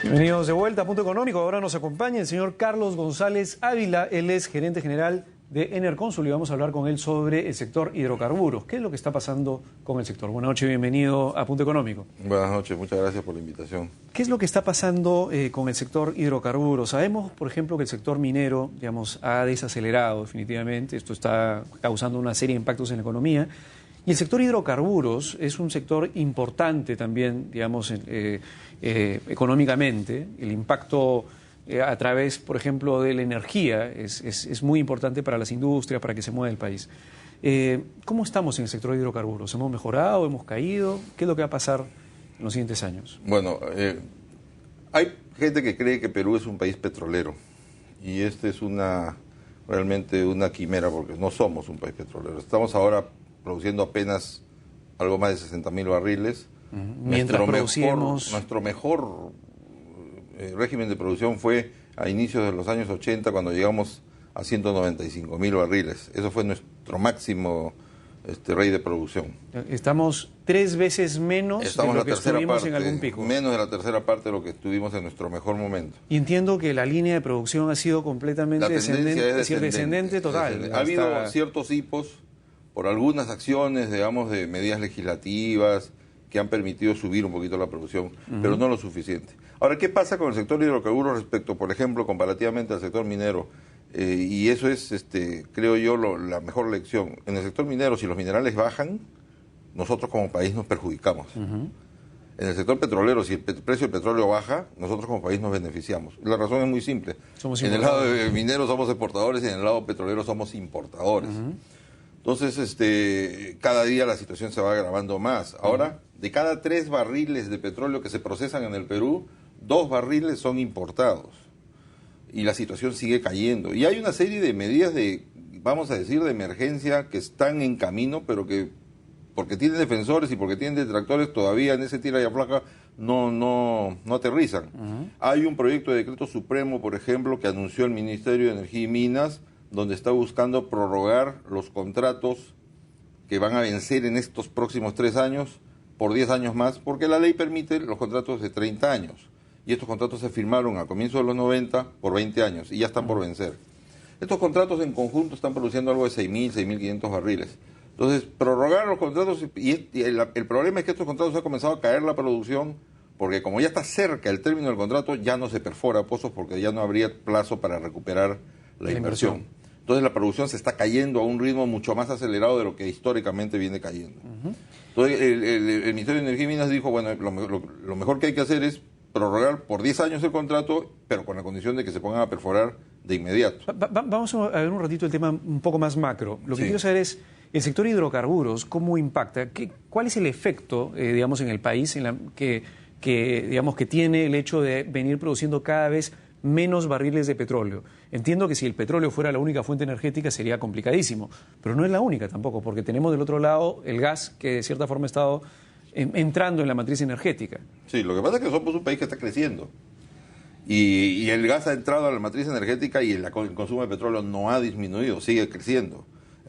Bienvenidos de vuelta a Punto Económico. Ahora nos acompaña el señor Carlos González Ávila. Él es gerente general de Enercónsul y vamos a hablar con él sobre el sector hidrocarburos. ¿Qué es lo que está pasando con el sector? Buenas noches, bienvenido a Punto Económico. Buenas noches, muchas gracias por la invitación. ¿Qué es lo que está pasando con el sector hidrocarburos? Sabemos, por ejemplo, que el sector minero, ha desacelerado definitivamente. Esto está causando una serie de impactos en la economía. Y el sector hidrocarburos es un sector importante también, económicamente. El impacto a través, por ejemplo, de la energía es muy importante para las industrias, para que se mueva el país. ¿Cómo estamos en el sector de hidrocarburos? ¿Hemos mejorado? ¿Hemos caído? ¿Qué es lo que va a pasar en los siguientes años? Bueno, hay gente que cree que Perú es un país petrolero y este es realmente una quimera porque no somos un país petrolero. Estamos ahora produciendo apenas algo más de 60.000 barriles. Mientras producíamos... Nuestro mejor régimen de producción fue a inicios de los años 80 cuando llegamos a 195.000 barriles. Eso fue nuestro máximo rey de producción. Estamos 3 veces menos de lo que estuvimos en algún pico. Menos de la tercera parte de lo que estuvimos en nuestro mejor momento. Y entiendo que la línea de producción ha sido completamente descendente total. Ha habido ciertos hipos por algunas acciones, digamos, de medidas legislativas que han permitido subir un poquito la producción, pero no lo suficiente. Ahora, ¿qué pasa con el sector hidrocarburos respecto, por ejemplo, comparativamente al sector minero? Y eso es, creo yo, la mejor lección. En el sector minero, si los minerales bajan, nosotros como país nos perjudicamos. En el sector petrolero, si el precio del petróleo baja, nosotros como país nos beneficiamos. La razón es muy simple. En el lado de minero somos exportadores y en el lado petrolero somos importadores. Entonces, cada día la situación se va agravando más. Ahora, de cada 3 barriles de petróleo que se procesan en el Perú, 2 barriles son importados. Y la situación sigue cayendo. Y hay una serie de medidas vamos a decir, de emergencia que están en camino, pero que, porque tienen defensores y porque tienen detractores, todavía en ese tira y afloja no aterrizan. Hay un proyecto de decreto supremo, por ejemplo, que anunció el Ministerio de Energía y Minas, donde está buscando prorrogar los contratos que van a vencer en estos próximos 3 años por 10 años más, porque la ley permite los contratos de 30 años. Y estos contratos se firmaron a comienzos de los 90 por 20 años y ya están por vencer. Estos contratos en conjunto están produciendo algo de 6.000, 6.500 barriles. Entonces, prorrogar los contratos, el problema es que estos contratos ha comenzado a caer la producción, porque como ya está cerca el término del contrato, ya no se perfora pozos porque ya no habría plazo para recuperar la inversión. Entonces la producción se está cayendo a un ritmo mucho más acelerado de lo que históricamente viene cayendo. Entonces el Ministerio de Energía y Minas dijo, bueno, lo mejor que hay que hacer es prorrogar por 10 años el contrato, pero con la condición de que se pongan a perforar de inmediato. Vamos a ver un ratito el tema un poco más macro. Lo que quiero saber es, el sector hidrocarburos, ¿cómo impacta? ¿Cuál es el efecto, en el país que tiene el hecho de venir produciendo cada vez menos barriles de petróleo? Entiendo que si el petróleo fuera la única fuente energética sería complicadísimo, pero no es la única tampoco, porque tenemos del otro lado el gas que de cierta forma ha estado entrando en la matriz energética. Sí, lo que pasa es que somos un país que está creciendo y el gas ha entrado a la matriz energética y el consumo de petróleo no ha disminuido, sigue creciendo.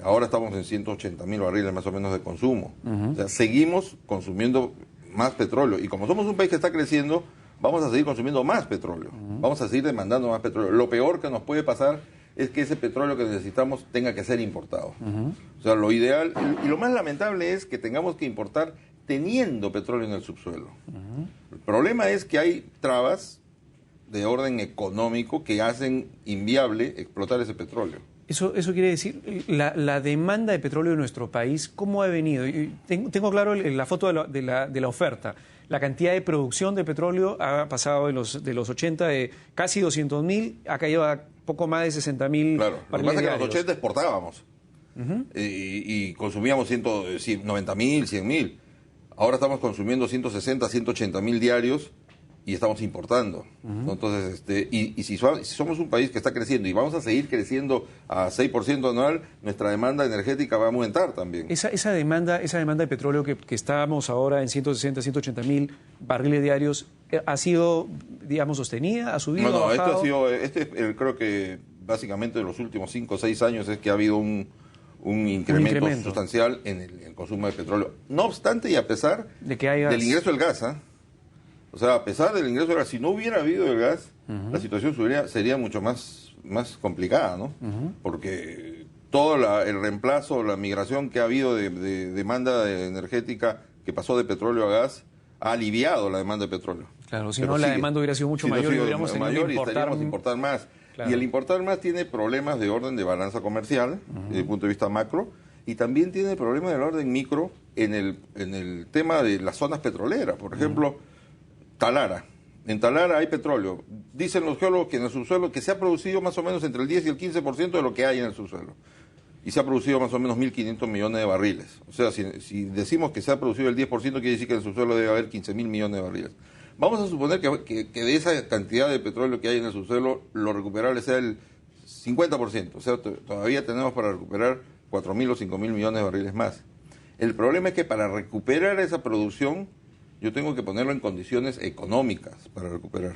Ahora estamos en 180.000 barriles más o menos de consumo. O sea, seguimos consumiendo más petróleo y como somos un país que está creciendo, vamos a seguir consumiendo más petróleo, vamos a seguir demandando más petróleo. Lo peor que nos puede pasar es que ese petróleo que necesitamos tenga que ser importado. O sea, lo ideal y lo más lamentable es que tengamos que importar teniendo petróleo en el subsuelo. El problema es que hay trabas de orden económico que hacen inviable explotar ese petróleo. Eso quiere decir, la demanda de petróleo en nuestro país, ¿cómo ha venido? Tengo claro la foto de la oferta. La cantidad de producción de petróleo ha pasado de los 80 de casi 200.000, ha caído a poco más de 60.000. Claro, lo que pasa es que en los 80 exportábamos y consumíamos 90.000, 100.000. Ahora estamos consumiendo 160, 180.000 diarios y estamos importando. Entonces, y si somos un país que está creciendo y vamos a seguir creciendo a 6% anual, nuestra demanda energética va a aumentar también. Esa demanda de petróleo que estamos ahora en 160, 180.000 barriles diarios, ¿ha sido, sostenida? ¿Ha subido? No, ¿ha bajado? Creo que básicamente en los últimos 5 o 6 años es que ha habido un incremento sustancial en el consumo de petróleo. No obstante y a pesar de que hay gas, del ingreso del gas, O sea, a pesar del ingreso del gas, si no hubiera habido el gas, la situación sería mucho más complicada, ¿no? Porque todo el reemplazo, la migración que ha habido de demanda energética que pasó de petróleo a gas ha aliviado la demanda de petróleo. Claro, si no la demanda hubiera sido mucho mayor y hubiéramos tenido que importar más. Claro. Y el importar más tiene problemas de orden de balanza comercial, desde el punto de vista macro, y también tiene problemas del orden micro en el tema de las zonas petroleras. Por ejemplo, Talara. En Talara hay petróleo. Dicen los geólogos que en el subsuelo que se ha producido más o menos entre el 10 y el 15% de lo que hay en el subsuelo. Y se ha producido más o menos 1.500 millones de barriles. O sea, si decimos que se ha producido el 10%, quiere decir que en el subsuelo debe haber 15.000 millones de barriles. Vamos a suponer que de esa cantidad de petróleo que hay en el subsuelo, lo recuperable sea el 50%. O sea, todavía tenemos para recuperar 4.000 o 5.000 millones de barriles más. El problema es que para recuperar esa producción, yo tengo que ponerlo en condiciones económicas para recuperar.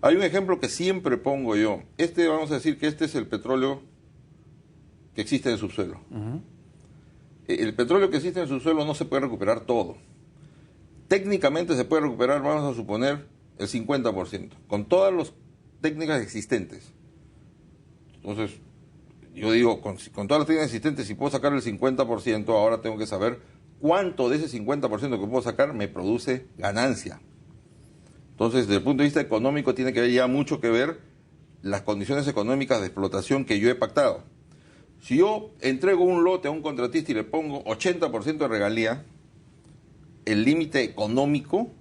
Hay un ejemplo que siempre pongo yo. Vamos a decir que este es el petróleo que existe en el subsuelo. El petróleo que existe en el subsuelo no se puede recuperar todo. Técnicamente se puede recuperar, vamos a suponer, el 50%, con todas las técnicas existentes. Entonces, yo digo, con todas las técnicas existentes, si puedo sacar el 50%, ahora tengo que saber cuánto de ese 50% que puedo sacar me produce ganancia. Entonces, desde el punto de vista económico, tiene que haber ya mucho que ver las condiciones económicas de explotación que yo he pactado. Si yo entrego un lote a un contratista y le pongo 80% de regalía, el límite económico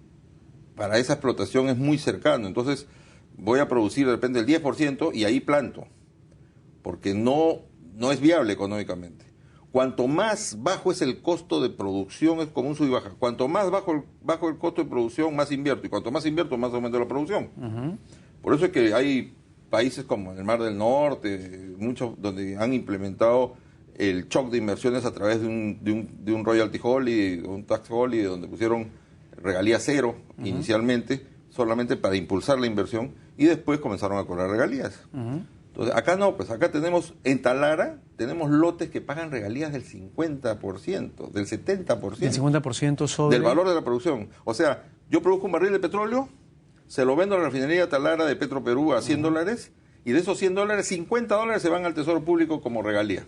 para esa explotación es muy cercano. Entonces, voy a producir de repente el 10% y ahí planto, porque no es viable económicamente. Cuanto más bajo es el costo de producción, es como un sub y baja. Cuanto más bajo el costo de producción, más invierto. Y cuanto más invierto, más aumenta la producción. Por eso es que hay países como el Mar del Norte, muchos donde han implementado el shock de inversiones a través de un royalty holiday, un tax holiday, donde pusieron regalía cero inicialmente, solamente para impulsar la inversión, y después comenzaron a cobrar regalías. Entonces, acá no, pues acá tenemos, en Talara, tenemos lotes que pagan regalías del 50%, del 70%. Del 50% sobre... Del valor de la producción. O sea, yo produzco un barril de petróleo, se lo vendo a la refinería Talara de Petroperú a $100, y de esos $100, $50 se van al Tesoro Público como regalía.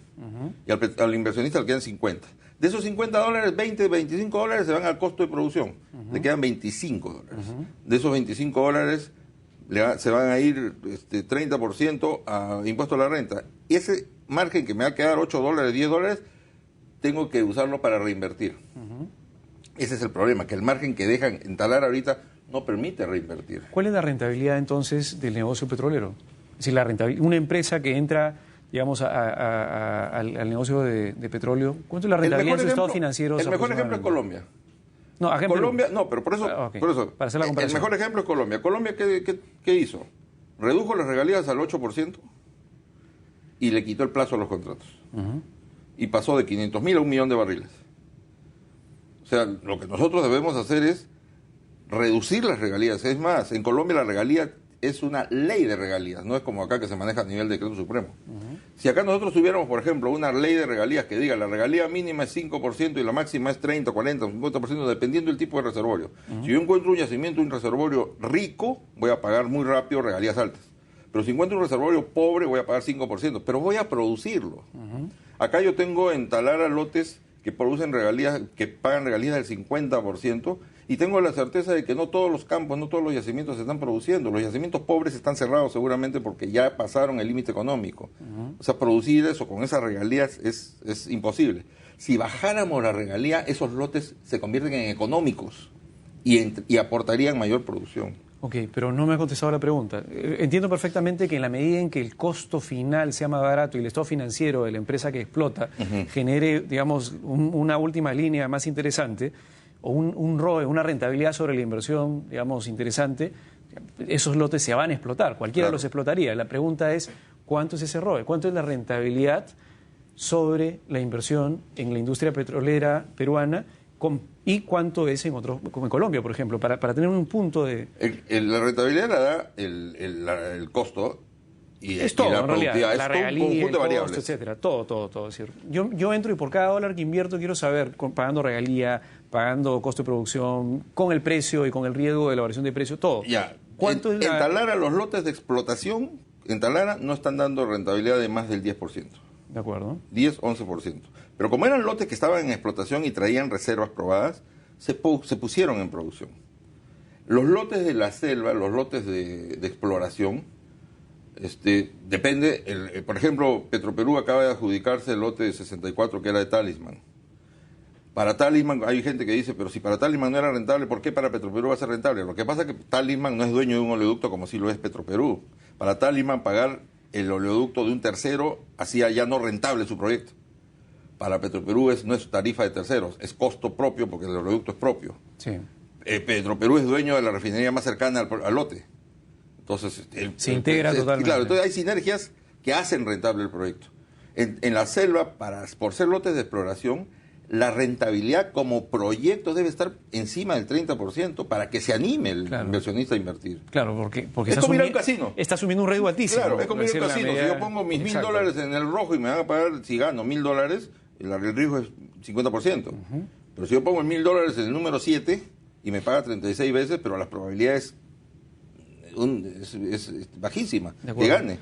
Y al inversionista le quedan 50. De esos $50, 20, $25 se van al costo de producción. Le quedan $25. De esos $25 se van a ir 30% a impuesto a la renta. Y ese margen que me va a quedar $8, $10, tengo que usarlo para reinvertir. Ese es el problema, que el margen que dejan en Talara ahorita no permite reinvertir. ¿Cuál es la rentabilidad entonces del negocio petrolero? Es decir, una empresa que entra, digamos, al negocio de petróleo, ¿cuánto es la rentabilidad en su estado financiero? El mejor ejemplo es Colombia. No, Colombia, no, pero por eso, para hacer la comparación. El mejor ejemplo es Colombia. ¿Colombia qué hizo? Redujo las regalías al 8% y le quitó el plazo a los contratos. Y pasó de 500.000 a 1.000.000 de barriles. O sea, lo que nosotros debemos hacer es reducir las regalías. Es más, en Colombia la regalía es una ley de regalías, no es como acá que se maneja a nivel de decreto supremo. Si acá nosotros tuviéramos, por ejemplo, una ley de regalías que diga la regalía mínima es 5% y la máxima es 30, 40, 50%, dependiendo del tipo de reservorio. Si yo encuentro un yacimiento, un reservorio rico, voy a pagar muy rápido regalías altas. Pero si encuentro un reservorio pobre, voy a pagar 5%, pero voy a producirlo. Acá yo tengo en Talara lotes que producen regalías, que pagan regalías del 50%, y tengo la certeza de que no todos los campos, no todos los yacimientos se están produciendo. Los yacimientos pobres están cerrados seguramente porque ya pasaron el límite económico. O sea, producir eso con esas regalías es imposible. Si bajáramos la regalía, esos lotes se convierten en económicos y aportarían mayor producción. Ok, pero no me ha contestado la pregunta. Entiendo perfectamente que en la medida en que el costo final sea más barato y el estado financiero de la empresa que explota genere, digamos, una última línea más interesante, o un ROE, una rentabilidad sobre la inversión, digamos, interesante, esos lotes se van a explotar, cualquiera los explotaría. La pregunta es, ¿cuánto es ese ROE? ¿Cuánto es la rentabilidad sobre la inversión en la industria petrolera peruana y cuánto es en otros, como en Colombia, por ejemplo, para tener un punto de... La rentabilidad la da el costo y es todo, la en realidad, productividad. la Es regalía, un conjunto de el variables. costo, etcétera, todo. Es decir, yo entro y por cada dólar que invierto quiero saber, pagando regalía, pagando costo de producción, con el precio y con el riesgo de elaboración de precio, todo. Ya. ¿Cuánto En es la...? Talara, los lotes de explotación, en Talara no están dando rentabilidad de más del 10%. De acuerdo. 10, 11%. Pero como eran lotes que estaban en explotación y traían reservas probadas, se pusieron en producción. Los lotes de la selva, los lotes de exploración, depende, por ejemplo, Petroperú acaba de adjudicarse el lote de 64 que era de Talisman. Para Talisman hay gente que dice, pero si para Talisman no era rentable, ¿por qué para Petroperú va a ser rentable? Lo que pasa es que Talisman no es dueño de un oleoducto como sí lo es Petroperú. Para Talisman pagar el oleoducto de un tercero hacía ya no rentable su proyecto. Para Petroperú no es tarifa de terceros, es costo propio porque el oleoducto es propio. Sí. Petroperú es dueño de la refinería más cercana al lote. Entonces, se integra totalmente. Claro, entonces hay sinergias que hacen rentable el proyecto. En la selva, por ser lotes de exploración, la rentabilidad como proyecto debe estar encima del 30% para que se anime el inversionista a invertir. Claro, porque es como ir a un casino. Está asumiendo un riesgo altísimo. Claro, es como ir a un casino. Si yo pongo mis $1,000 en el rojo y me van a pagar, si gano $1,000, el riesgo es 50%. Pero si yo pongo el $1,000 en el número 7 y me paga 36 veces, pero la probabilidad es bajísima que gane.